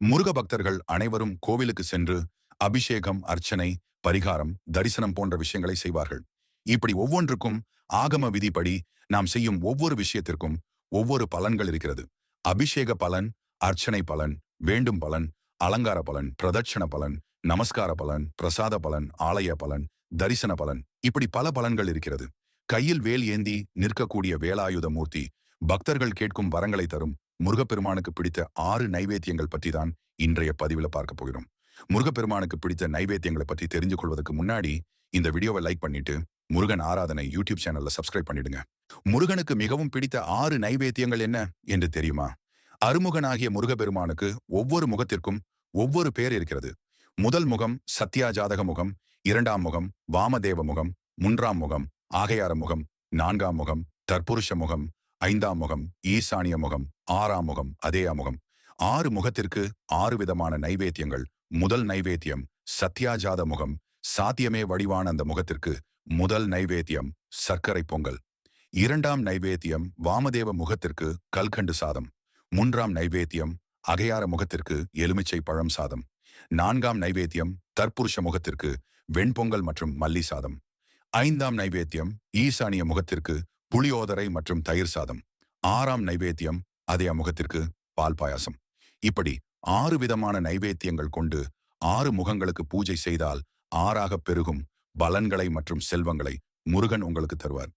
முருக பக்தர்கள் அனைவரும் கோவிலுக்கு சென்று அபிஷேகம், அர்ச்சனை, பரிகாரம், தரிசனம் போன்ற விஷயங்களை செய்வார்கள். இப்படி ஒவ்வொன்றுக்கும் ஆகம விதிப்படி நாம் செய்யும் ஒவ்வொரு விஷயத்திற்கும் ஒவ்வொரு பலன்கள் இருக்கிறது. அபிஷேக பலன், அர்ச்சனை பலன், வேண்டும் பலன், அலங்கார பலன், பிரதட்சண பலன், நமஸ்கார பலன், பிரசாத பலன், ஆலய பலன், தரிசன பலன், இப்படி பல பலன்கள் இருக்கிறது. கையில் வேல் ஏந்தி நிற்கக்கூடிய வேலாயுத மூர்த்தி பக்தர்கள் கேட்கும் வரங்களை தரும் முருகப்பெருமானுக்கு பிடித்த 6 நைவேத்தியங்கள் பற்றி தான் இன்றைய பதிவில் பார்க்க போகிறோம். முருகப்பெருமானுக்கு பிடித்த நைவேத்தியங்களை பற்றி தெரிஞ்சு கொள்வதற்கு முன்னாடி இந்த வீடியோவை லைக் பண்ணிட்டு முருகன் ஆராதனை யூடியூப் சேனல்ல சப்ஸ்கிரைப் பண்ணிடுங்க. முருகனுக்கு மிகவும் பிடித்த 6 நைவேத்தியங்கள் என்ன என்று தெரியுமா? அருமுகனாகிய முருகப்பெருமானுக்கு ஒவ்வொரு முகத்திற்கும் ஒவ்வொரு பேர் இருக்கிறது. முதல் முகம் சத்யாஜாதக முகம், 2ஆம் முகம் வாமதேவ முகம், 3ஆம் முகம் ஆகையார முகம், 4ஆம் முகம் தற்புருஷ முகம், 5ஆம் முகம் ஈசானிய முகம், 6ஆம் முகம் அதேயா முகம். 6 முகத்திற்கு 6 விதமான நைவேத்தியங்கள். முதல் நைவேத்தியம் சத்யாஜாத முகம். சாத்தியமே வடிவான அந்த முகத்திற்கு முதல் நைவேத்தியம் சர்க்கரை பொங்கல். 2ஆம் நைவேத்தியம் வாமதேவ முகத்திற்கு கல்கண்டு சாதம். 3ஆம் நைவேத்தியம் அகையார முகத்திற்கு எலுமிச்சை பழம் சாதம். 4ஆம் நைவேத்தியம் தற்புருஷ முகத்திற்கு வெண்பொங்கல் மற்றும் மல்லி சாதம். 5ஆம் நைவேத்தியம் ஈசானிய முகத்திற்கு புளியோதரை மற்றும் தயிர் சாதம். 6ஆம் நைவேத்தியம் அதே முகத்திற்கு பால் பாயாசம். இப்படி 6 விதமான நைவேத்தியங்கள் கொண்டு 6 முகங்களுக்கு பூஜை செய்தால் 6ஆக பெருகும் பலன்களை மற்றும் செல்வங்களை முருகன் உங்களுக்கு தருவார்.